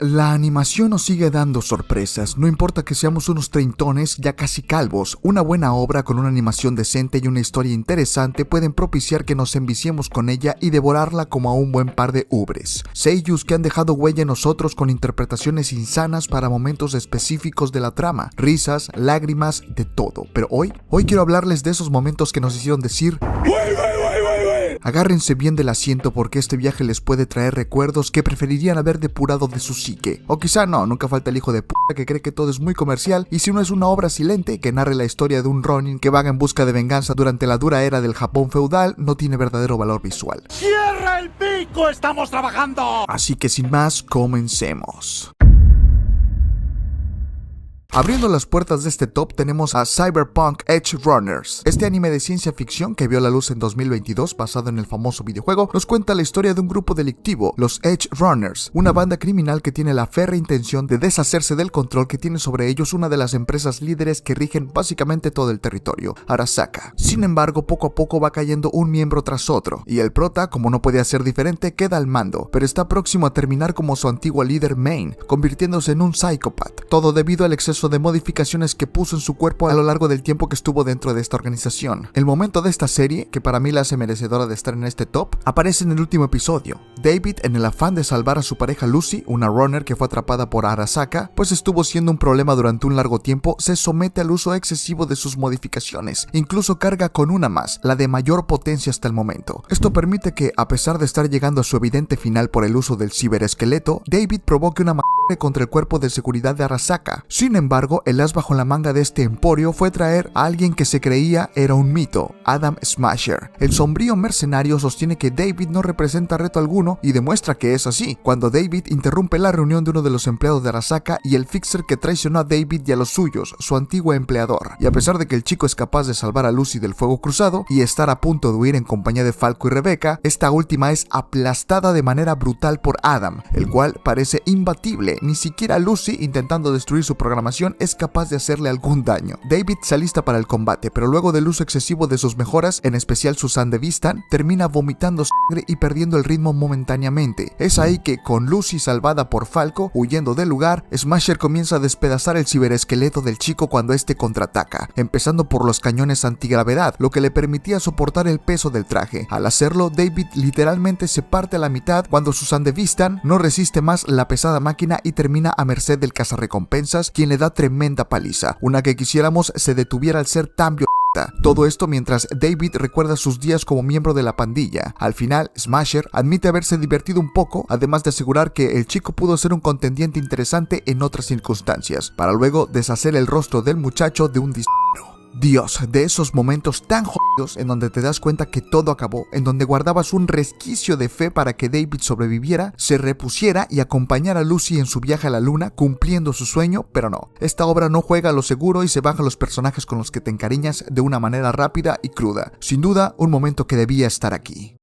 La animación nos sigue dando sorpresas, no importa que seamos unos treintones ya casi calvos, una buena obra con una animación decente y una historia interesante pueden propiciar que nos enviciemos con ella y devorarla como a un buen par de ubres. Seiyus que han dejado huella en nosotros con interpretaciones insanas para momentos específicos de la trama, risas, lágrimas, de todo. Pero hoy quiero hablarles de esos momentos que nos hicieron decir agárrense bien del asiento porque este viaje les puede traer recuerdos que preferirían haber depurado de su psique. O quizá no, nunca falta el hijo de puta que cree que todo es muy comercial y si no es una obra silente que narre la historia de un ronin que vaga en busca de venganza durante la dura era del Japón feudal, no tiene verdadero valor visual. ¡Cierra el pico! ¡Estamos trabajando! Así que sin más, comencemos. Abriendo las puertas de este top tenemos a Cyberpunk Edge Runners. Este anime de ciencia ficción que vio la luz en 2022 basado en el famoso videojuego nos cuenta la historia de un grupo delictivo, los Edge Runners, una banda criminal que tiene la férrea intención de deshacerse del control que tiene sobre ellos una de las empresas líderes que rigen básicamente todo el territorio, Arasaka. Sin embargo, poco a poco va cayendo un miembro tras otro, y el prota, como no podía ser diferente, queda al mando, pero está próximo a terminar como su antiguo líder Main, convirtiéndose en un psicópata, todo debido al exceso de modificaciones que puso en su cuerpo a lo largo del tiempo que estuvo dentro de esta organización. El momento de esta serie, que para mí la hace merecedora de estar en este top, aparece en el último episodio. David, en el afán de salvar a su pareja Lucy, una runner que fue atrapada por Arasaka, pues estuvo siendo un problema durante un largo tiempo, se somete al uso excesivo de sus modificaciones, incluso carga con una más, la de mayor potencia hasta el momento. Esto permite que, a pesar de estar llegando a su evidente final por el uso del ciberesqueleto, David provoque una contra el cuerpo de seguridad de Arasaka. Sin embargo, el as bajo la manga de este emporio fue traer a alguien que se creía era un mito, Adam Smasher. El sombrío mercenario sostiene que David no representa reto alguno y demuestra que es así, cuando David interrumpe la reunión de uno de los empleados de Arasaka y el fixer que traicionó a David y a los suyos, su antiguo empleador. Y a pesar de que el chico es capaz de salvar a Lucy del fuego cruzado y estar a punto de huir en compañía de Falco y Rebecca, esta última es aplastada de manera brutal por Adam, el cual parece imbatible. Ni siquiera Lucy, intentando destruir su programación, es capaz de hacerle algún daño. David se alista para el combate, pero luego del uso excesivo de sus mejoras, en especial su Sandevistan, termina vomitando sangre y perdiendo el ritmo momentáneamente. Es ahí que, con Lucy salvada por Falco, huyendo del lugar, Smasher comienza a despedazar el ciberesqueleto del chico cuando este contraataca, empezando por los cañones antigravedad, lo que le permitía soportar el peso del traje. Al hacerlo, David literalmente se parte a la mitad cuando su Sandevistan no resiste más la pesada máquina y termina a merced del cazarrecompensas, quien le da tremenda paliza, una que quisiéramos se detuviera al ser tan violenta. Todo esto mientras David recuerda sus días como miembro de la pandilla. Al final, Smasher admite haberse divertido un poco, además de asegurar que el chico pudo ser un contendiente interesante en otras circunstancias, para luego deshacer el rostro del muchacho de un disparo. Dios, de esos momentos tan jodidos en donde te das cuenta que todo acabó, en donde guardabas un resquicio de fe para que David sobreviviera, se repusiera y acompañara a Lucy en su viaje a la luna, cumpliendo su sueño, pero no. Esta obra no juega a lo seguro y se baja a los personajes con los que te encariñas de una manera rápida y cruda. Sin duda, un momento que debía estar aquí.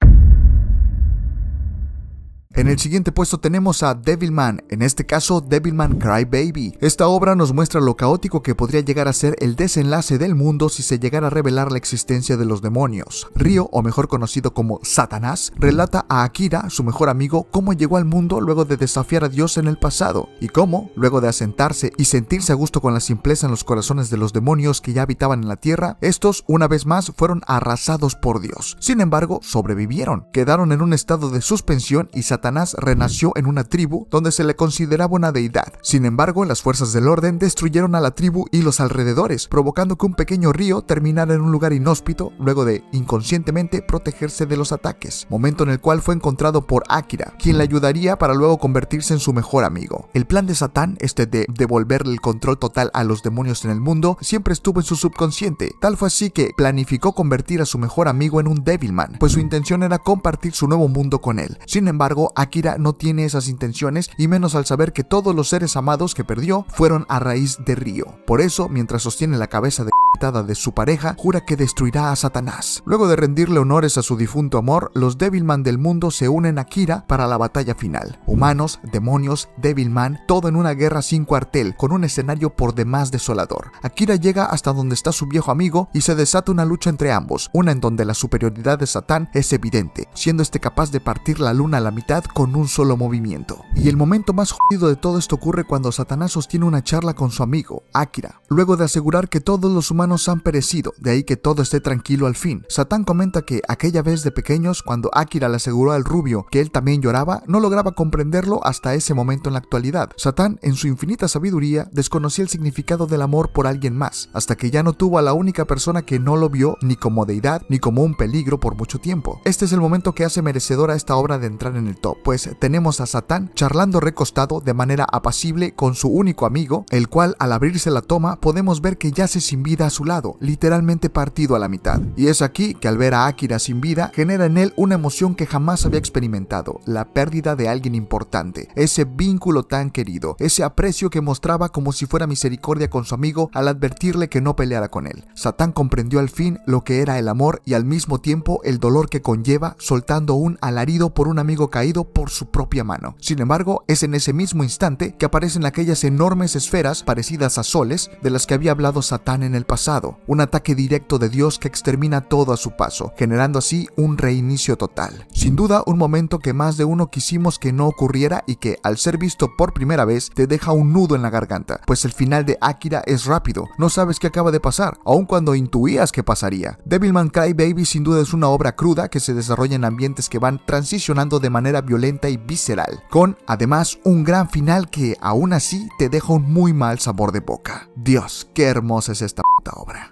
En el siguiente puesto tenemos a Devilman, en este caso Devilman Crybaby. Esta obra nos muestra lo caótico que podría llegar a ser el desenlace del mundo si se llegara a revelar la existencia de los demonios. Ryo, o mejor conocido como Satanás, relata a Akira, su mejor amigo, cómo llegó al mundo luego de desafiar a Dios en el pasado, y cómo, luego de asentarse y sentirse a gusto con la simpleza en los corazones de los demonios que ya habitaban en la tierra, estos, una vez más, fueron arrasados por Dios. Sin embargo, sobrevivieron, quedaron en un estado de suspensión y Satanás renació en una tribu donde se le consideraba una deidad. Sin embargo, las fuerzas del orden destruyeron a la tribu y los alrededores, provocando que un pequeño río terminara en un lugar inhóspito luego de, inconscientemente, protegerse de los ataques, momento en el cual fue encontrado por Akira, quien le ayudaría para luego convertirse en su mejor amigo. El plan de Satán, de devolverle el control total a los demonios en el mundo, siempre estuvo en su subconsciente. Tal fue así que planificó convertir a su mejor amigo en un Devilman, pues su intención era compartir su nuevo mundo con él. Sin embargo, Akira no tiene esas intenciones, y menos al saber que todos los seres amados que perdió fueron a raíz de Ryo. Por eso, mientras sostiene la cabeza de de su pareja, jura que destruirá a Satanás. Luego de rendirle honores a su difunto amor, los Devilman del mundo se unen a Kira para la batalla final. Humanos, demonios, Devilman, todo en una guerra sin cuartel, con un escenario por demás desolador. Akira llega hasta donde está su viejo amigo y se desata una lucha entre ambos, una en donde la superioridad de Satán es evidente, siendo este capaz de partir la luna a la mitad con un solo movimiento. Y el momento más jodido de todo esto ocurre cuando Satanás sostiene una charla con su amigo, Akira. Luego de asegurar que todos los humanos han perecido, de ahí que todo esté tranquilo al fin. Satán comenta que aquella vez de pequeños, cuando Akira le aseguró al rubio que él también lloraba, no lograba comprenderlo hasta ese momento en la actualidad. Satán, en su infinita sabiduría, desconocía el significado del amor por alguien más, hasta que ya no tuvo a la única persona que no lo vio ni como deidad ni como un peligro por mucho tiempo. Este es el momento que hace merecedora esta obra de entrar en el top, pues tenemos a Satán charlando recostado de manera apacible con su único amigo, el cual al abrirse la toma podemos ver que yace sin vida a su lado, literalmente partido a la mitad. Y es aquí que al ver a Akira sin vida, genera en él una emoción que jamás había experimentado, la pérdida de alguien importante, ese vínculo tan querido, ese aprecio que mostraba como si fuera misericordia con su amigo al advertirle que no peleara con él. Satán comprendió al fin lo que era el amor y al mismo tiempo el dolor que conlleva, soltando un alarido por un amigo caído por su propia mano. Sin embargo, es en ese mismo instante que aparecen aquellas enormes esferas parecidas a soles de las que había hablado Satán en el pasado, un ataque directo de Dios que extermina todo a su paso, generando así un reinicio total. Sin duda, un momento que más de uno quisimos que no ocurriera y que, al ser visto por primera vez, te deja un nudo en la garganta, pues el final de Akira es rápido, no sabes qué acaba de pasar, aun cuando intuías que pasaría. Devilman Crybaby sin duda es una obra cruda que se desarrolla en ambientes que van transicionando de manera violenta y visceral, con además un gran final que aún así te deja un muy mal sabor de boca. Dios, qué hermosa es esta puta obra.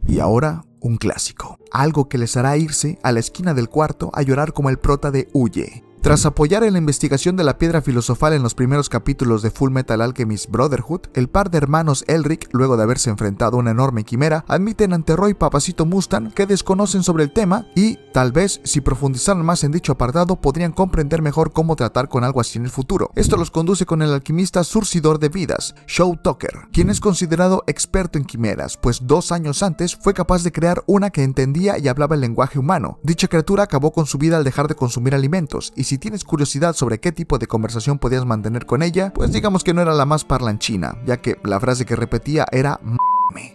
Y ahora, un clásico, algo que les hará irse a la esquina del cuarto a llorar como el prota de Huye. Tras apoyar en la investigación de la piedra filosofal en los primeros capítulos de Full Metal Alchemist Brotherhood, el par de hermanos Elric, luego de haberse enfrentado a una enorme quimera, admiten ante Roy Papacito Mustang que desconocen sobre el tema y, tal vez, si profundizaran más en dicho apartado, podrían comprender mejor cómo tratar con algo así en el futuro. Esto los conduce con el alquimista surcidor de vidas, Shaw Tucker, quien es considerado experto en quimeras, pues 2 años antes fue capaz de crear una que entendía y hablaba el lenguaje humano. Dicha criatura acabó con su vida al dejar de consumir alimentos, y si tienes curiosidad sobre qué tipo de conversación podías mantener con ella, pues digamos que no era la más parlanchina, ya que la frase que repetía era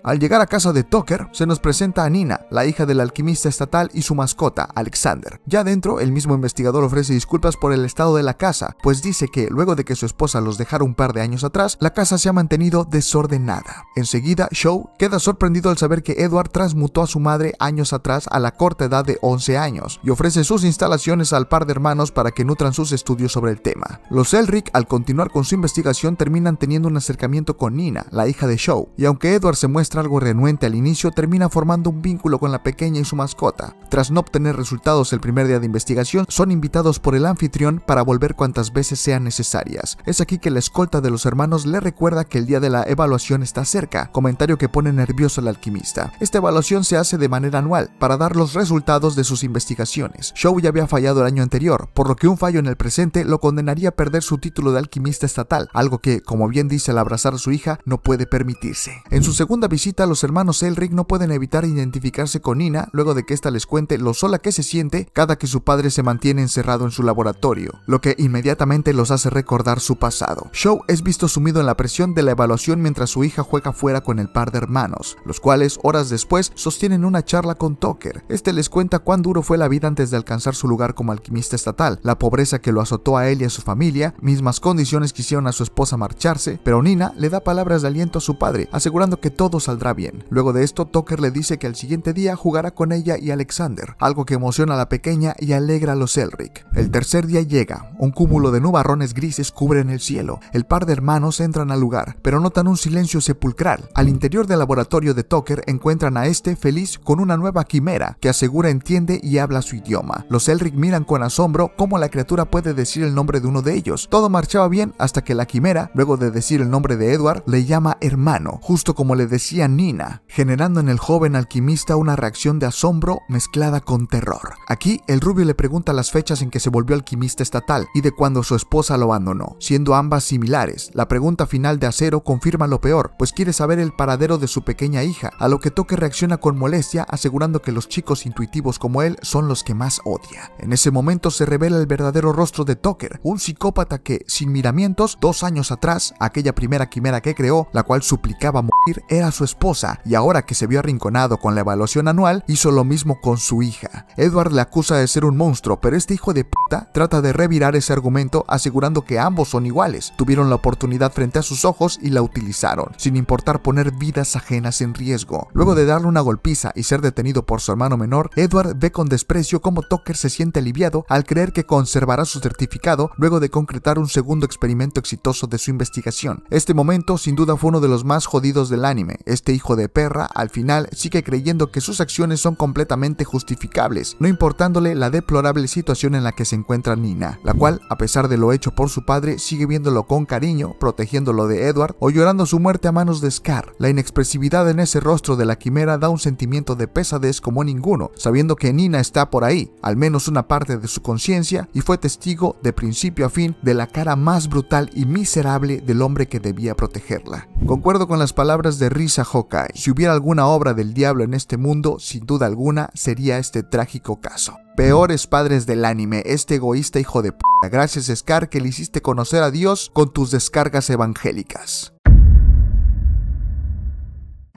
Al llegar a casa de Tucker, se nos presenta a Nina, la hija del alquimista estatal y su mascota, Alexander. Ya dentro, el mismo investigador ofrece disculpas por el estado de la casa, pues dice que, luego de que su esposa los dejara un par de años atrás, la casa se ha mantenido desordenada. Enseguida, Shaw queda sorprendido al saber que Edward transmutó a su madre años atrás a la corta edad de 11 años, y ofrece sus instalaciones al par de hermanos para que nutran sus estudios sobre el tema. Los Elric, al continuar con su investigación, terminan teniendo un acercamiento con Nina, la hija de Shaw, y aunque Edward se muestra algo renuente al inicio, termina formando un vínculo con la pequeña y su mascota. Tras no obtener resultados el primer día de investigación, son invitados por el anfitrión para volver cuantas veces sean necesarias. Es aquí que la escolta de los hermanos le recuerda que el día de la evaluación está cerca, comentario que pone nervioso al alquimista. Esta evaluación se hace de manera anual, para dar los resultados de sus investigaciones. Shaw ya había fallado el año anterior, por lo que un fallo en el presente lo condenaría a perder su título de alquimista estatal, algo que, como bien dice al abrazar a su hija, no puede permitirse. En su segunda visita, los hermanos Elric no pueden evitar identificarse con Nina luego de que ésta les cuente lo sola que se siente cada que su padre se mantiene encerrado en su laboratorio, lo que inmediatamente los hace recordar su pasado. Shaw es visto sumido en la presión de la evaluación mientras su hija juega fuera con el par de hermanos, los cuales horas después sostienen una charla con Tucker. Este les cuenta cuán duro fue la vida antes de alcanzar su lugar como alquimista estatal, la pobreza que lo azotó a él y a su familia, mismas condiciones que hicieron a su esposa marcharse, pero Nina le da palabras de aliento a su padre, asegurando que todo saldrá bien. Luego de esto, Tucker le dice que al siguiente día jugará con ella y Alexander, algo que emociona a la pequeña y alegra a los Elric. El tercer día llega, un cúmulo de nubarrones grises cubren el cielo. El par de hermanos entran al lugar, pero notan un silencio sepulcral. Al interior del laboratorio de Tucker encuentran a este feliz con una nueva quimera que asegura entiende y habla su idioma. Los Elric miran con asombro cómo la criatura puede decir el nombre de uno de ellos. Todo marchaba bien hasta que la quimera, luego de decir el nombre de Edward, le llama hermano, justo como le decía Nina, generando en el joven alquimista una reacción de asombro mezclada con terror. Aquí, el rubio le pregunta las fechas en que se volvió alquimista estatal y de cuando su esposa lo abandonó, siendo ambas similares. La pregunta final de Acero confirma lo peor, pues quiere saber el paradero de su pequeña hija, a lo que Tucker reacciona con molestia, asegurando que los chicos intuitivos como él son los que más odia. En ese momento se revela el verdadero rostro de Tucker, un psicópata que, sin miramientos, 2 años atrás, aquella primera quimera que creó, la cual suplicaba morir, era su esposa, y ahora que se vio arrinconado con la evaluación anual, hizo lo mismo con su hija. Edward le acusa de ser un monstruo, pero este hijo de puta trata de revirar ese argumento, asegurando que ambos son iguales. Tuvieron la oportunidad frente a sus ojos y la utilizaron, sin importar poner vidas ajenas en riesgo. Luego de darle una golpiza y ser detenido por su hermano menor, Edward ve con desprecio cómo Tucker se siente aliviado al creer que conservará su certificado luego de concretar un segundo experimento exitoso de su investigación. Este momento sin duda fue uno de los más jodidos del anime. Este hijo de perra al final sigue creyendo que sus acciones son completamente justificables, no importándole la deplorable situación en la que se encuentra Nina, la cual, a pesar de lo hecho por su padre, sigue viéndolo con cariño, protegiéndolo de Edward o llorando su muerte a manos de Scar. La inexpresividad en ese rostro de la quimera da un sentimiento de pesadez como ninguno, sabiendo que Nina está por ahí, al menos una parte de su conciencia, y fue testigo de principio a fin de la cara más brutal y miserable del hombre que debía protegerla. Concuerdo con las palabras de Risa Hawkeye. Si hubiera alguna obra del diablo en este mundo, sin duda alguna, sería este trágico caso. Peores padres del anime, este egoísta hijo de p***. Gracias Scar que le hiciste conocer a Dios con tus descargas evangélicas.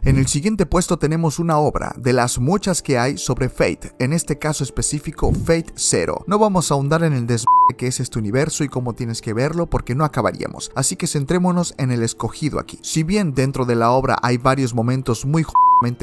En el siguiente puesto tenemos una obra, de las muchas que hay sobre Fate, en este caso específico Fate Zero. No vamos a ahondar en el que es este universo y cómo tienes que verlo porque no acabaríamos, así que centrémonos en el escogido aquí. Si bien dentro de la obra hay varios momentos muy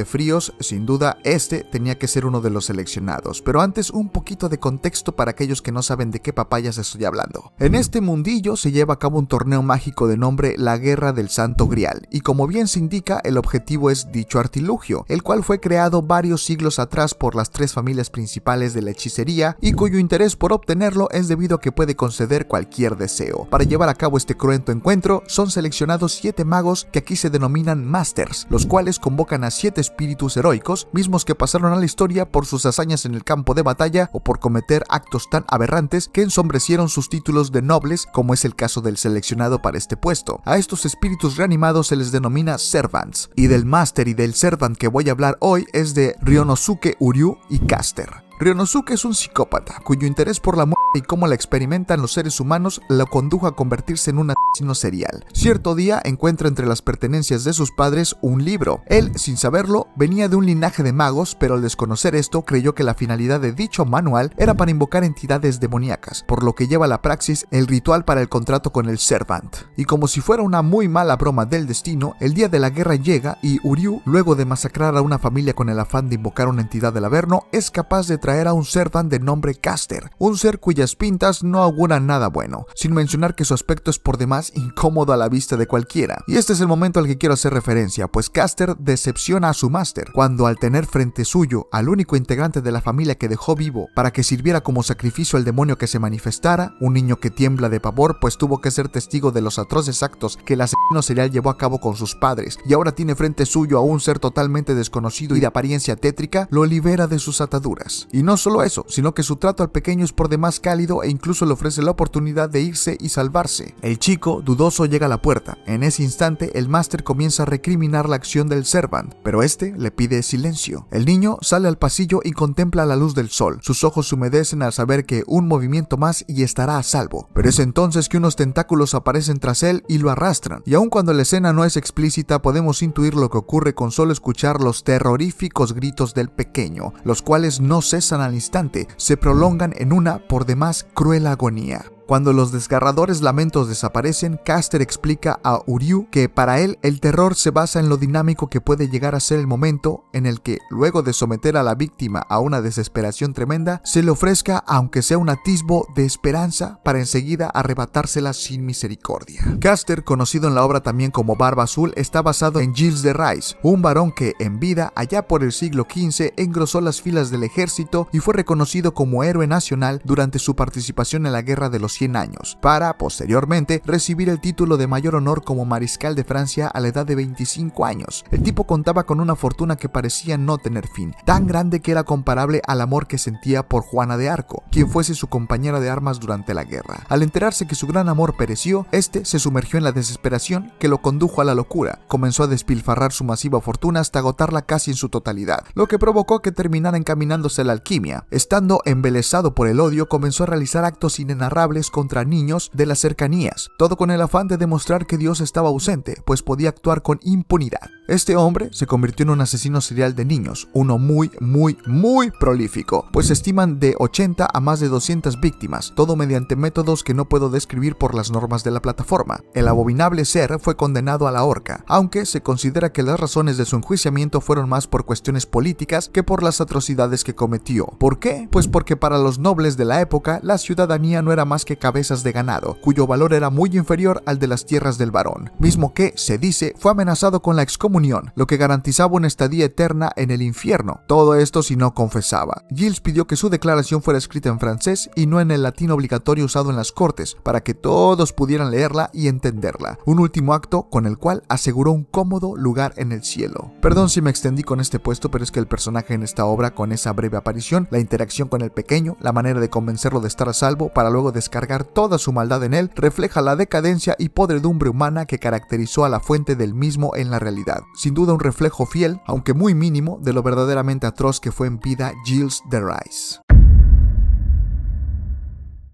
fríos, sin duda este tenía que ser uno de los seleccionados, pero antes un poquito de contexto para aquellos que no saben de qué papayas estoy hablando. En este mundillo se lleva a cabo un torneo mágico de nombre La Guerra del Santo Grial, y como bien se indica, el objetivo es dicho artilugio, el cual fue creado varios siglos atrás por las 3 familias principales de la hechicería y cuyo interés por obtenerlo es debido a que puede conceder cualquier deseo. Para llevar a cabo este cruento encuentro son seleccionados 7 magos que aquí se denominan Masters, los cuales convocan a 7 espíritus heroicos, mismos que pasaron a la historia por sus hazañas en el campo de batalla o por cometer actos tan aberrantes que ensombrecieron sus títulos de nobles, como es el caso del seleccionado para este puesto. A estos espíritus reanimados se les denomina Servants, y del Master y del Servant que voy a hablar hoy es de Ryonosuke Uryu y Caster. Ryonosuke es un psicópata, cuyo interés por la muerte y cómo la experimentan los seres humanos lo condujo a convertirse en un asesino serial. Cierto día encuentra entre las pertenencias de sus padres un libro. Él, sin saberlo, venía de un linaje de magos, pero al desconocer esto creyó que la finalidad de dicho manual era para invocar entidades demoníacas, por lo que lleva a la praxis el ritual para el contrato con el Servant. Y como si fuera una muy mala broma del destino, el día de la guerra llega y Uryu, luego de masacrar a una familia con el afán de invocar una entidad del Averno, es capaz de traer a un Servant de nombre Caster, un ser cuyas pintas no auguran nada bueno, sin mencionar que su aspecto es por demás incómodo a la vista de cualquiera. Y este es el momento al que quiero hacer referencia, pues Caster decepciona a su Master, cuando al tener frente suyo al único integrante de la familia que dejó vivo para que sirviera como sacrificio al demonio que se manifestara, un niño que tiembla de pavor pues tuvo que ser testigo de los atroces actos que el asesino serial llevó a cabo con sus padres, y ahora tiene frente suyo a un ser totalmente desconocido y de apariencia tétrica, lo libera de sus ataduras. Y no solo eso, sino que su trato al pequeño es por demás cálido e incluso le ofrece la oportunidad de irse y salvarse. El chico, dudoso, llega a la puerta. En ese instante, el Master comienza a recriminar la acción del Servant, pero este le pide silencio. El niño sale al pasillo y contempla la luz del sol. Sus ojos se humedecen al saber que un movimiento más y estará a salvo. Pero es entonces que unos tentáculos aparecen tras él y lo arrastran. Y aun cuando la escena no es explícita, podemos intuir lo que ocurre con solo escuchar los terroríficos gritos del pequeño, los cuales no cesan al instante, se prolongan en una por demás cruel agonía. Cuando los desgarradores lamentos desaparecen, Caster explica a Uryu que para él el terror se basa en lo dinámico que puede llegar a ser el momento en el que, luego de someter a la víctima a una desesperación tremenda, se le ofrezca, aunque sea un atisbo de esperanza, para enseguida arrebatársela sin misericordia. Caster, conocido en la obra también como Barba Azul, está basado en Gilles de Rais, un varón que, en vida, allá por el siglo XV, engrosó las filas del ejército y fue reconocido como héroe nacional durante su participación en la Guerra de los los 100 años, para, posteriormente, recibir el título de mayor honor como mariscal de Francia a la edad de 25 años. El tipo contaba con una fortuna que parecía no tener fin, tan grande que era comparable al amor que sentía por Juana de Arco, quien fuese su compañera de armas durante la guerra. Al enterarse que su gran amor pereció, este se sumergió en la desesperación que lo condujo a la locura. Comenzó a despilfarrar su masiva fortuna hasta agotarla casi en su totalidad, lo que provocó que terminara encaminándose a la alquimia. Estando embelesado por el odio, comenzó a realizar actos inenarrables contra niños de las cercanías, todo con el afán de demostrar que Dios estaba ausente, pues podía actuar con impunidad. Este hombre se convirtió en un asesino serial de niños, uno muy prolífico, pues se estiman de 80 a más de 200 víctimas, todo mediante métodos que no puedo describir por las normas de la plataforma. El abominable ser fue condenado a la horca, aunque se considera que las razones de su enjuiciamiento fueron más por cuestiones políticas que por las atrocidades que cometió. ¿Por qué? Pues porque para los nobles de la época, la ciudadanía no era más que cabezas de ganado, cuyo valor era muy inferior al de las tierras del varón, mismo que, se dice, fue amenazado con la excomunión, lo que garantizaba una estadía eterna en el infierno. Todo esto si no confesaba. Giles pidió que su declaración fuera escrita en francés y no en el latín obligatorio usado en las cortes, para que todos pudieran leerla y entenderla. Un último acto con el cual aseguró un cómodo lugar en el cielo. Perdón si me extendí con este puesto, pero es que el personaje en esta obra, con esa breve aparición, la interacción con el pequeño, la manera de convencerlo de estar a salvo para luego descargar toda su maldad en él, refleja la decadencia y podredumbre humana que caracterizó a la fuente del mismo en la realidad. Sin duda un reflejo fiel, aunque muy mínimo, de lo verdaderamente atroz que fue en vida Giles de Rys.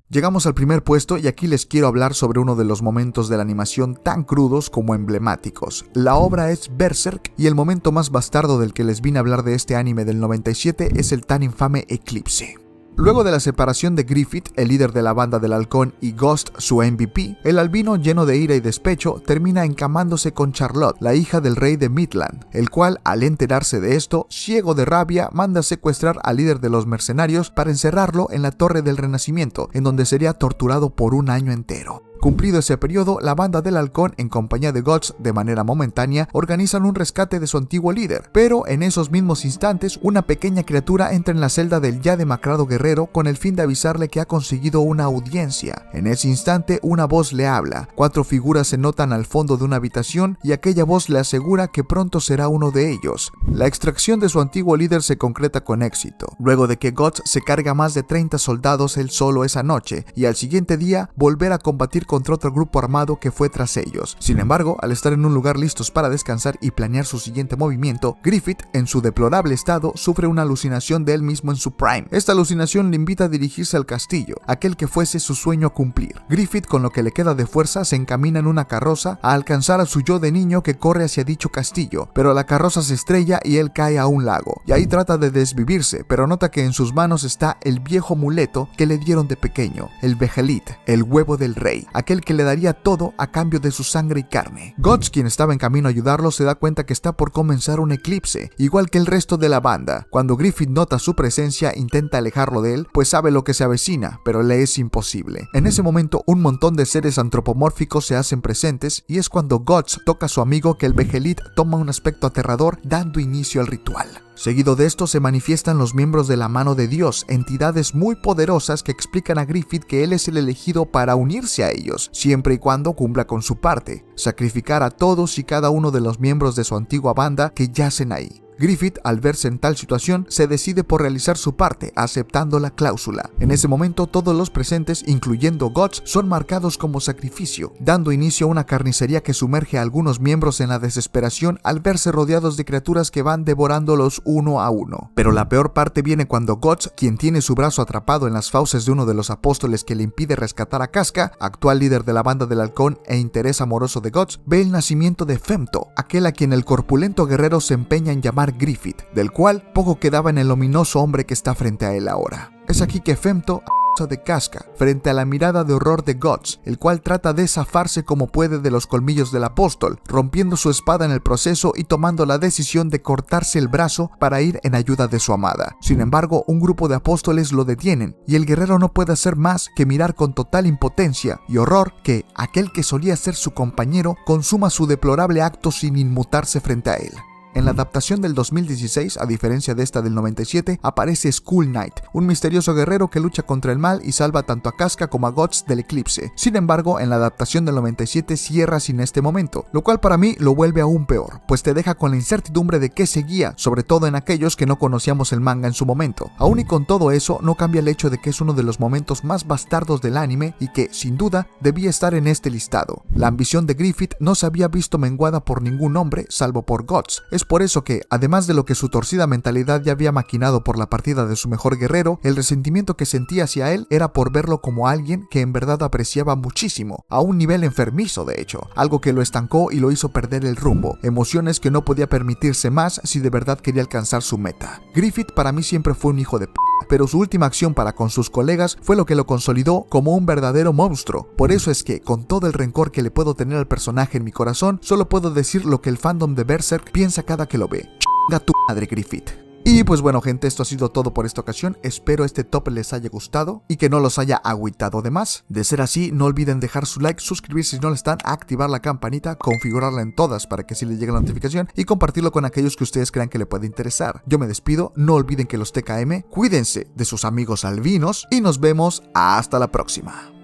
Llegamos al primer puesto y aquí les quiero hablar sobre uno de los momentos de la animación tan crudos como emblemáticos. La obra es Berserk y el momento más bastardo del que les vine a hablar de este anime del 97 es el tan infame eclipse. Luego de la separación de Griffith, el líder de la banda del halcón, y Ghost, su MVP, el albino, lleno de ira y despecho, termina encamándose con Charlotte, la hija del rey de Midland, el cual, al enterarse de esto, ciego de rabia, manda secuestrar al líder de los mercenarios para encerrarlo en la Torre del Renacimiento, en donde sería torturado por un año entero. Cumplido ese periodo, la banda del halcón, en compañía de Guts, de manera momentánea, organizan un rescate de su antiguo líder, pero en esos mismos instantes, una pequeña criatura entra en la celda del ya demacrado guerrero con el fin de avisarle que ha conseguido una audiencia. En ese instante, una voz le habla, 4 figuras se notan al fondo de una habitación y aquella voz le asegura que pronto será uno de ellos. La extracción de su antiguo líder se concreta con éxito, luego de que Guts se carga más de 30 soldados él solo esa noche, y al siguiente día volver a combatir contra otro grupo armado que fue tras ellos. Sin embargo, al estar en un lugar listos para descansar y planear su siguiente movimiento, Griffith, en su deplorable estado, sufre una alucinación de él mismo en su prime. Esta alucinación le invita a dirigirse al castillo, aquel que fuese su sueño a cumplir. Griffith, con lo que le queda de fuerza, se encamina en una carroza a alcanzar a su yo de niño que corre hacia dicho castillo, pero la carroza se estrella y él cae a un lago, y ahí trata de desvivirse, pero nota que en sus manos está el viejo muleto que le dieron de pequeño, el Behelit, el huevo del rey, aquel que le daría todo a cambio de su sangre y carne. Guts, quien estaba en camino a ayudarlo, se da cuenta que está por comenzar un eclipse, igual que el resto de la banda. Cuando Griffith nota su presencia, intenta alejarlo de él, pues sabe lo que se avecina, pero le es imposible. En ese momento, un montón de seres antropomórficos se hacen presentes, y es cuando Guts toca a su amigo que el Behelit toma un aspecto aterrador, dando inicio al ritual. Seguido de esto se manifiestan los miembros de la mano de Dios, entidades muy poderosas que explican a Griffith que él es el elegido para unirse a ellos, siempre y cuando cumpla con su parte, sacrificar a todos y cada uno de los miembros de su antigua banda que yacen ahí. Griffith, al verse en tal situación, se decide por realizar su parte, aceptando la cláusula. En ese momento, todos los presentes, incluyendo Guts, son marcados como sacrificio, dando inicio a una carnicería que sumerge a algunos miembros en la desesperación al verse rodeados de criaturas que van devorándolos uno a uno. Pero la peor parte viene cuando Guts, quien tiene su brazo atrapado en las fauces de uno de los apóstoles que le impide rescatar a Casca, actual líder de la banda del halcón e interés amoroso de Guts, ve el nacimiento de Femto, aquel a quien el corpulento guerrero se empeña en llamar Griffith, del cual poco quedaba en el ominoso hombre que está frente a él ahora. Es aquí que Femto de Casca, frente a la mirada de horror de Guts, el cual trata de zafarse como puede de los colmillos del apóstol, rompiendo su espada en el proceso y tomando la decisión de cortarse el brazo para ir en ayuda de su amada. Sin embargo, un grupo de apóstoles lo detienen, y el guerrero no puede hacer más que mirar con total impotencia y horror que aquel que solía ser su compañero consuma su deplorable acto sin inmutarse frente a él. En la adaptación del 2016, a diferencia de esta del 97, aparece Skull Knight, un misterioso guerrero que lucha contra el mal y salva tanto a Casca como a Guts del eclipse. Sin embargo, en la adaptación del 97 cierra sin este momento, lo cual para mí lo vuelve aún peor, pues te deja con la incertidumbre de qué seguía, sobre todo en aquellos que no conocíamos el manga en su momento. Aún y con todo eso, no cambia el hecho de que es uno de los momentos más bastardos del anime y que, sin duda, debía estar en este listado. La ambición de Griffith no se había visto menguada por ningún hombre, salvo por Guts. Es por eso que, además de lo que su torcida mentalidad ya había maquinado por la partida de su mejor guerrero, el resentimiento que sentía hacia él era por verlo como alguien que en verdad apreciaba muchísimo, a un nivel enfermizo de hecho, algo que lo estancó y lo hizo perder el rumbo, emociones que no podía permitirse más si de verdad quería alcanzar su meta. Griffith para mí siempre fue un hijo de p***, pero su última acción para con sus colegas fue lo que lo consolidó como un verdadero monstruo. Por eso es que, con todo el rencor que le puedo tener al personaje en mi corazón, solo puedo decir lo que el fandom de Berserk piensa cada que lo ve. ¡Chinga tu madre, Griffith! Y pues bueno gente, esto ha sido todo por esta ocasión, espero este top les haya gustado y que no los haya agüitado de más. De ser así, no olviden dejar su like, suscribirse si no lo están, activar la campanita, configurarla en todas para que así les llegue la notificación y compartirlo con aquellos que ustedes crean que le puede interesar. Yo me despido, no olviden que los TKM, cuídense de sus amigos albinos y nos vemos hasta la próxima.